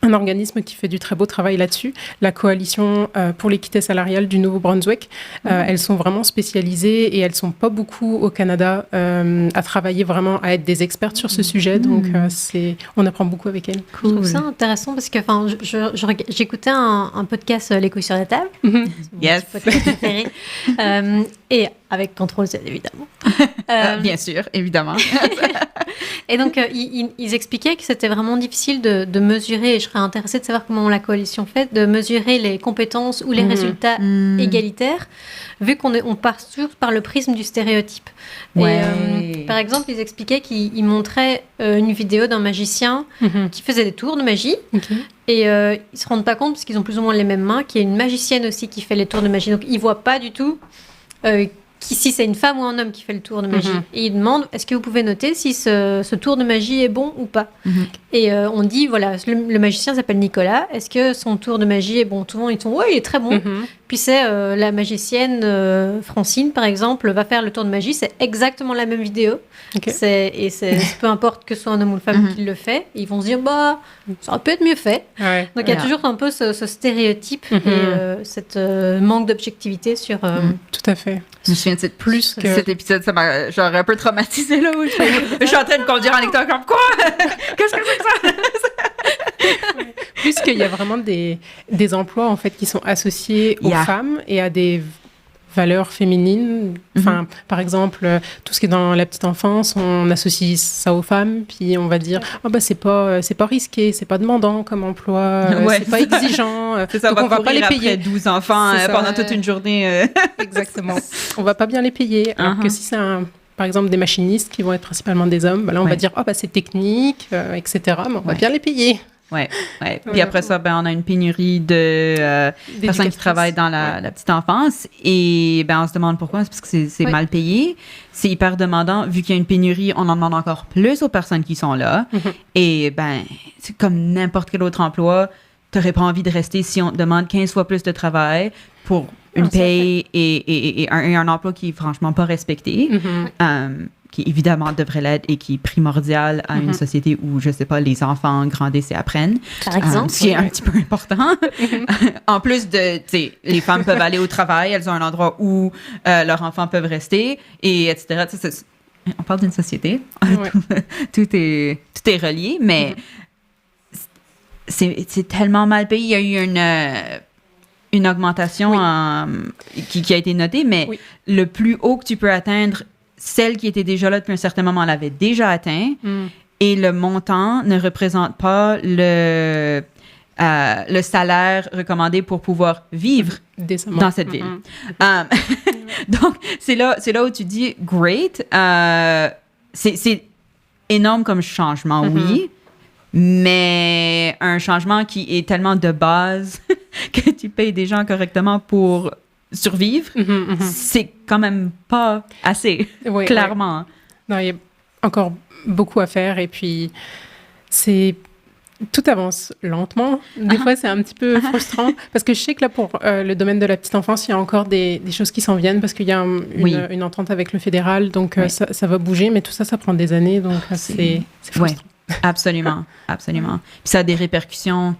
un organisme qui fait du très beau travail là-dessus, la Coalition pour l'équité salariale du Nouveau-Brunswick. Elles sont vraiment spécialisées et elles ne sont pas beaucoup au Canada à travailler vraiment, à être des expertes sur ce sujet. Donc, on apprend beaucoup avec elles. Je trouve ça intéressant parce que j'écoutais un podcast, Les couilles sur la table. Yes. Mon podcast préféré. Et avec contrôle Z, évidemment. Bien sûr, évidemment. Et donc, ils expliquaient que c'était vraiment difficile de mesurer, et je serais intéressée de savoir comment la coalition fait, de mesurer les compétences ou les résultats égalitaires, vu qu'on part toujours par le prisme du stéréotype. Et, par exemple, ils expliquaient qu'ils montraient une vidéo d'un magicien qui faisait des tours de magie. Et ils ne se rendent pas compte, parce qu'ils ont plus ou moins les mêmes mains, qu'il y a une magicienne aussi qui fait les tours de magie. Donc, ils ne voient pas du tout... si c'est une femme ou un homme qui fait le tour de magie. Et il demande, est-ce que vous pouvez noter si ce tour de magie est bon ou pas? Et on dit, voilà, le magicien s'appelle Nicolas, est-ce que son tour de magie est bon? Tout le monde, ils sont, ouais, il est très bon. Puis c'est la magicienne Francine, par exemple, va faire le tour de magie, c'est exactement la même vidéo. Peu importe que ce soit un homme ou une femme qui le fait, ils vont se dire, ça aurait pu être mieux fait. Donc il y a toujours un peu ce stéréotype et cette manque d'objectivité sur... Tout à fait. Je me souviens de cet épisode, ça m'a genre un peu traumatisée là où je suis en train de conduire en écoutant comme quoi? Qu'est-ce que c'est que ça? Plus qu'il y a vraiment des emplois en fait qui sont associés aux femmes et à des valeurs féminines. Enfin, par exemple, tout ce qui est dans la petite enfance, on associe ça aux femmes, puis on va dire c'est pas risqué, c'est pas demandant comme emploi, c'est pas exigeant. C'est ça, donc on va pas les payer. Après 12 enfants pendant toute une journée. Exactement. On va pas bien les payer. Alors que si c'est par exemple des machinistes qui vont être principalement des hommes, là on va dire c'est technique, etc. Mais on va bien les payer. Puis après ça, on a une pénurie de personnes qui travaillent dans la petite enfance et on se demande pourquoi. C'est parce que c'est mal payé, c'est hyper demandant. Vu qu'il y a une pénurie, on en demande encore plus aux personnes qui sont là. Et c'est comme n'importe quel autre emploi, tu n'aurais pas envie de rester si on te demande 15 fois plus de travail pour une paye et un emploi qui est franchement pas respecté. Qui évidemment devrait l'être et qui est primordial à une société où, je sais pas, les enfants grandissent et apprennent. Par exemple. Ce qui est un petit peu important. En plus de, tu sais, les femmes peuvent aller au travail, elles ont un endroit où leurs enfants peuvent rester, et etc. On parle d'une société. Tout est relié, mais c'est tellement mal payé. Il y a eu une augmentation qui a été notée, mais le plus haut que tu peux atteindre, celle qui était déjà là depuis un certain moment l'avait déjà atteint et le montant ne représente pas le salaire recommandé pour pouvoir vivre dans cette ville. Donc, c'est là où tu dis « great ». C'est énorme comme changement, oui, mais un changement qui est tellement de base que tu payes des gens correctement pour survivre, c'est quand même pas assez, clairement. Non, il y a encore beaucoup à faire et puis tout avance lentement. Des fois, c'est un petit peu frustrant parce que je sais que là, pour le domaine de la petite enfance, il y a encore des choses qui s'en viennent parce qu'il y a une entente avec le fédéral, donc ça va bouger, mais tout ça prend des années, donc c'est frustrant. Absolument. Puis ça a des répercussions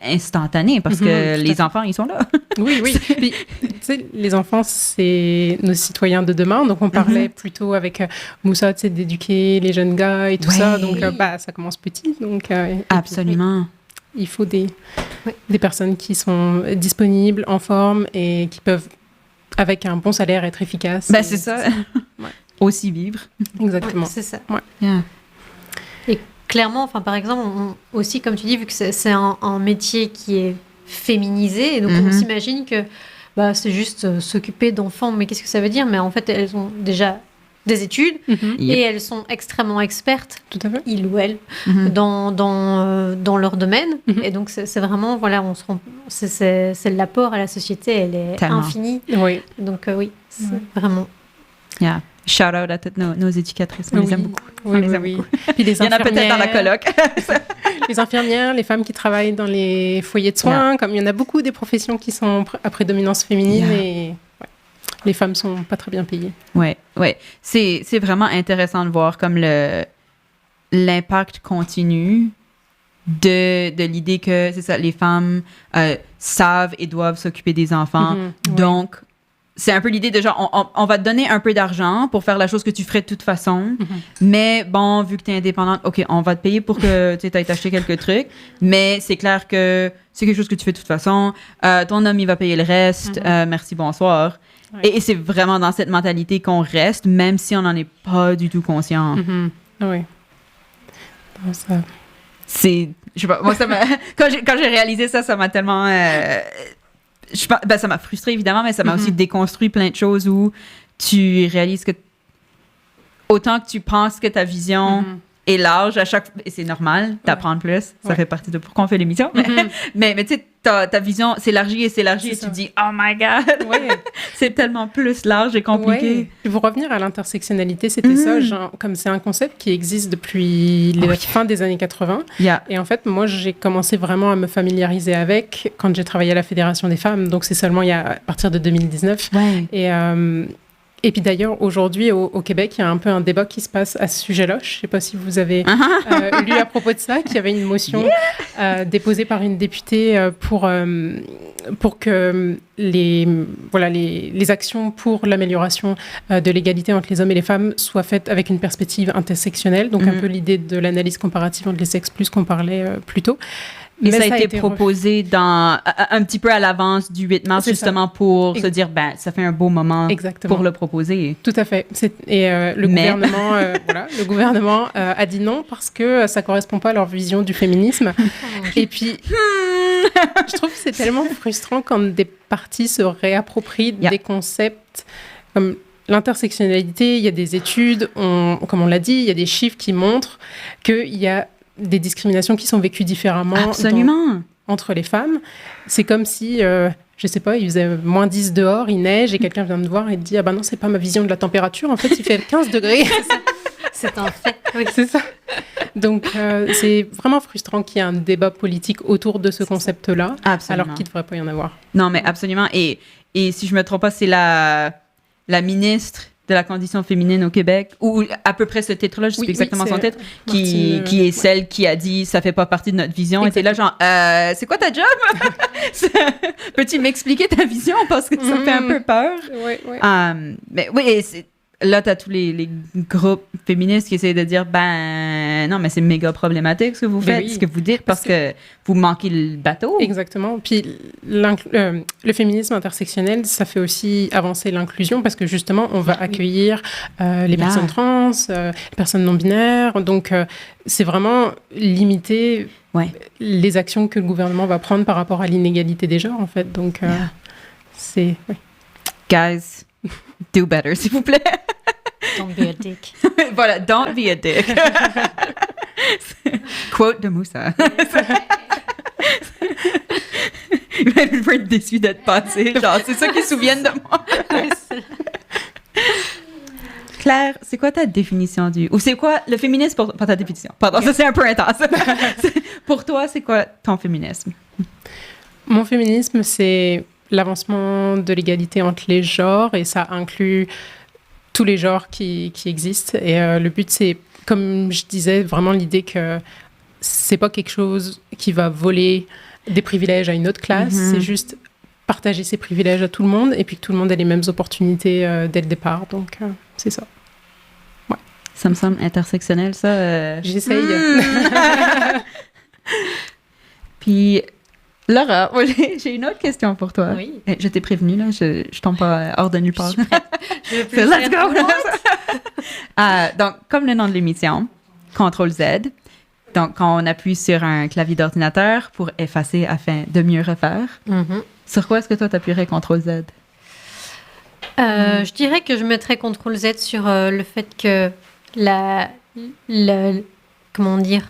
instantanées parce que les enfants, ils sont là. Oui. Puis, tu sais, les enfants, c'est nos citoyens de demain. Donc, on parlait plutôt avec Moussa, tu sais, d'éduquer les jeunes gars et tout ça. Donc, ça commence petit. Donc, absolument. il faut des personnes qui sont disponibles, en forme et qui peuvent, avec un bon salaire, être efficaces. Ben, c'est ça. Ouais. Aussi vivre. Exactement. Ouais, c'est ça. Ouais. Yeah. Et clairement, enfin, par exemple, aussi, comme tu dis, vu que c'est un métier qui est féminisé, et donc on s'imagine que c'est juste s'occuper d'enfants, mais qu'est-ce que ça veut dire? Mais en fait, elles ont déjà des études et elles sont extrêmement expertes, Tout à fait. il ou elle, dans leur domaine. Et donc, c'est vraiment, voilà, on se rend, c'est l'apport à la société, elle est Tellement. infinie. Oui. Donc, oui, c'est vraiment. Yeah. Shout out à toutes nos éducatrices. On les aime beaucoup. Oui, On les aime oui. beaucoup. Puis les Il y en a peut-être dans la coloc. Les infirmières, les femmes qui travaillent dans les foyers de soins, comme il y en a beaucoup des professions qui sont à prédominance féminine et les femmes sont pas très bien payées. Ouais. C'est vraiment intéressant de voir comme l'impact continu de l'idée que, c'est ça, les femmes savent et doivent s'occuper des enfants. Donc, c'est un peu l'idée de genre, on va te donner un peu d'argent pour faire la chose que tu ferais de toute façon, mais bon, vu que tu es indépendante, OK, on va te payer pour que tu ailles t'acheter quelques trucs, mais c'est clair que c'est quelque chose que tu fais de toute façon. Ton homme, il va payer le reste. Merci, bonsoir. Ouais. Et c'est vraiment dans cette mentalité qu'on reste, même si on n'en est pas du tout conscient. Oui. Non, ça... Je sais pas, moi, quand j'ai réalisé ça m'a tellement... ça m'a frustrée, évidemment, mais ça m'a aussi déconstruit plein de choses où tu réalises que autant que tu penses que ta vision est large, et c'est normal d'apprendre plus, ça fait partie de pourquoi on fait l'émission, mais tu sais, ta vision s'élargit et s'élargit et tu te dis « Oh my God! C'est tellement plus large et compliqué. » Et pour revenir à l'intersectionnalité, c'était ça, genre, comme c'est un concept qui existe depuis la fin des années 80. Et en fait, moi, j'ai commencé vraiment à me familiariser avec quand j'ai travaillé à la Fédération des femmes. Donc, c'est seulement à partir de 2019. Et puis d'ailleurs, aujourd'hui, au Québec, il y a un peu un débat qui se passe à ce sujet-là. Je ne sais pas si vous avez lu à propos de ça, qu'il y avait une motion déposée par une députée pour que les actions pour l'amélioration de l'égalité entre les hommes et les femmes soient faites avec une perspective intersectionnelle. Donc un peu l'idée de l'analyse comparative entre les sexes plus qu'on parlait plus tôt. Mais ça a été proposé un petit peu à l'avance du 8 mars, justement, pour se dire, ça fait un beau moment pour le proposer. Tout à fait. Le gouvernement a dit non parce que ça ne correspond pas à leur vision du féminisme. Et puis, je trouve que c'est tellement frustrant quand des partis se réapproprient des concepts comme l'intersectionnalité. Il y a des études, comme on l'a dit, il y a des chiffres qui montrent qu'il y a des discriminations qui sont vécues différemment entre les femmes. C'est comme si, je sais pas, il faisait moins 10 dehors, il neige, et quelqu'un vient me voir et te dit « Ah ben non, c'est pas ma vision de la température, en fait, il fait 15 degrés. » C'est un fait. Oui, c'est ça. Donc, c'est vraiment frustrant qu'il y ait un débat politique autour de ce concept-là, alors qu'il ne devrait pas y en avoir. Non, mais absolument. Et si je me trompe pas, c'est la ministre de la condition féminine au Québec, ou à peu près ce titre-là, je sais plus exactement son titre, qui est celle qui a dit « ça fait pas partie de notre vision ». Et t'es là genre « c'est quoi ta job? Peux-tu m'expliquer ta vision? Parce que ça fait un peu peur. » Mais oui, là, t'as tous les groupes féministes qui essayent de dire « non, mais c'est méga problématique ce que vous faites, ce que vous dites, parce que vous manquez le bateau. » Exactement. Puis le féminisme intersectionnel, ça fait aussi avancer l'inclusion, parce que justement, on va accueillir les personnes trans, les personnes non-binaires. Donc, c'est vraiment limiter les actions que le gouvernement va prendre par rapport à l'inégalité des genres, en fait. Donc, c'est... Guys, do better, s'il vous plaît. Don't be a dick. Voilà, don't be a dick. Quote de Moussa. Je vais être déçue d'être passée. Genre, c'est ça qu'ils se souviennent de moi. Claire, c'est quoi ta définition du... Ou c'est quoi le féminisme pour... Pas ta définition. Pardon, ça c'est un peu intense. Pour toi, c'est quoi ton féminisme? Mon féminisme, c'est l'avancement de l'égalité entre les genres, et ça inclut tous les genres qui existent. Et le but, c'est, comme je disais, vraiment l'idée que c'est pas quelque chose qui va voler des privilèges à une autre classe, c'est juste partager ses privilèges à tout le monde, et puis que tout le monde ait les mêmes opportunités dès le départ. Donc, c'est ça. Ouais. Ça me semble intersectionnel, ça. J'essaye. Puis, Laura, j'ai une autre question pour toi. Oui. Je t'ai prévenue, là, je tombe pas hors de nulle part. Je veux plus Let's faire go! Donc, comme le nom de l'émission, CTRL-Z. Donc, quand on appuie sur un clavier d'ordinateur pour effacer afin de mieux refaire, sur quoi est-ce que toi t'appuierais CTRL-Z? Je dirais que je mettrais CTRL-Z sur le fait que comment dire,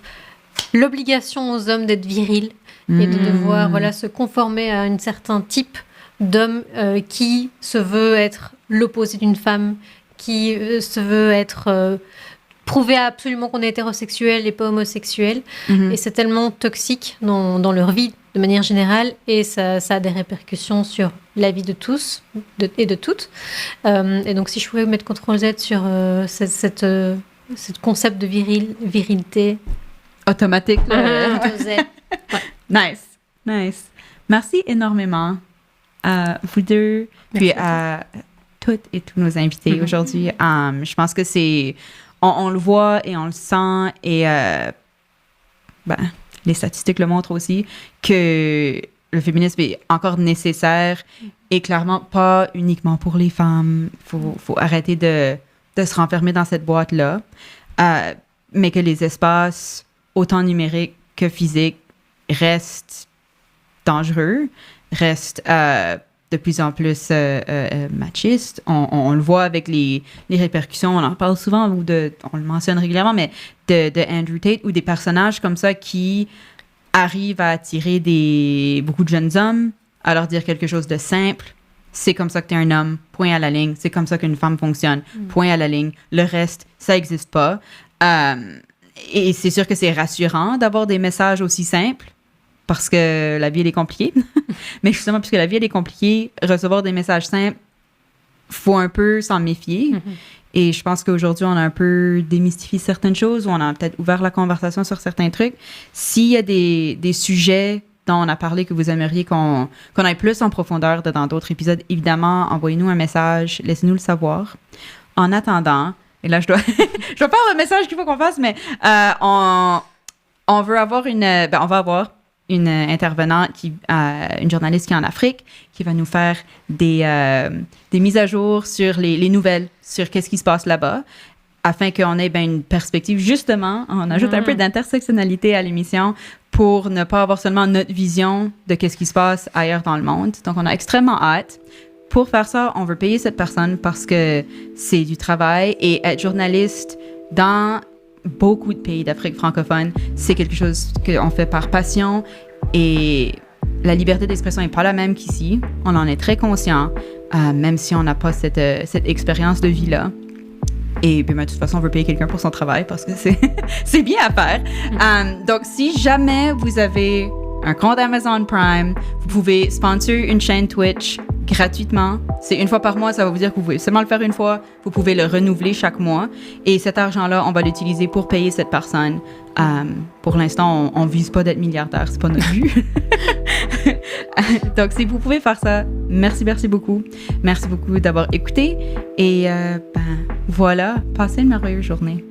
l'obligation aux hommes d'être virils et de devoir se conformer à un certain type d'homme qui se veut être l'opposé d'une femme, qui se veut être prouver absolument qu'on est hétérosexuel et pas homosexuel. Et c'est tellement toxique dans leur vie de manière générale et ça a des répercussions sur la vie de tous et de toutes. Et donc si je pouvais mettre CTRL-Z sur ce concept de virilité. Automatique. CTRL-Z. Nice. Merci énormément à vous deux, puis à toutes et tous nos invités aujourd'hui. Je pense que c'est... On le voit et on le sent et les statistiques le montrent aussi que le féminisme est encore nécessaire et clairement pas uniquement pour les femmes. Faut arrêter de se renfermer dans cette boîte-là, mais que les espaces, autant numériques que physiques, restent dangereux, restent de plus en plus machistes. On le voit avec les répercussions, on en parle souvent, on le mentionne régulièrement, mais de Andrew Tate ou des personnages comme ça qui arrivent à attirer beaucoup de jeunes hommes, à leur dire quelque chose de simple. C'est comme ça que tu es un homme, point à la ligne. C'est comme ça qu'une femme fonctionne, point à la ligne. Le reste, ça n'existe pas. Et c'est sûr que c'est rassurant d'avoir des messages aussi simples, parce que la vie, elle est compliquée. Mais justement, puisque la vie, elle est compliquée, recevoir des messages simples, faut un peu s'en méfier. Et je pense qu'aujourd'hui, on a un peu démystifié certaines choses, ou on a peut-être ouvert la conversation sur certains trucs. S'il y a des sujets dont on a parlé que vous aimeriez qu'on aille plus en profondeur dans d'autres épisodes, évidemment, envoyez-nous un message, laissez-nous le savoir. En attendant, et là, je dois faire le message qu'il faut qu'on fasse, mais on veut avoir on va avoir une intervenante, une journaliste qui est en Afrique, qui va nous faire des mises à jour sur les nouvelles, sur qu'est-ce qui se passe là-bas, afin qu'on ait une perspective. Justement, on ajoute un peu d'intersectionnalité à l'émission pour ne pas avoir seulement notre vision de qu'est-ce qui se passe ailleurs dans le monde. Donc, on a extrêmement hâte. Pour faire ça, on veut payer cette personne parce que c'est du travail et être journaliste dans beaucoup de pays d'Afrique francophone, c'est quelque chose qu'on fait par passion et la liberté d'expression n'est pas la même qu'ici. On en est très conscient, même si on n'a pas cette expérience de vie-là. Et de toute façon, on veut payer quelqu'un pour son travail parce que c'est bien à faire. Donc, si jamais vous avez un compte Amazon Prime, vous pouvez sponsor une chaîne Twitch gratuitement. C'est une fois par mois, ça va vous dire que vous pouvez seulement le faire une fois. Vous pouvez le renouveler chaque mois. Et cet argent-là, on va l'utiliser pour payer cette personne. Pour l'instant, on vise pas d'être milliardaire, c'est pas notre but. Donc, si vous pouvez faire ça, merci beaucoup. Merci beaucoup d'avoir écouté. Et voilà, passez une merveilleuse journée.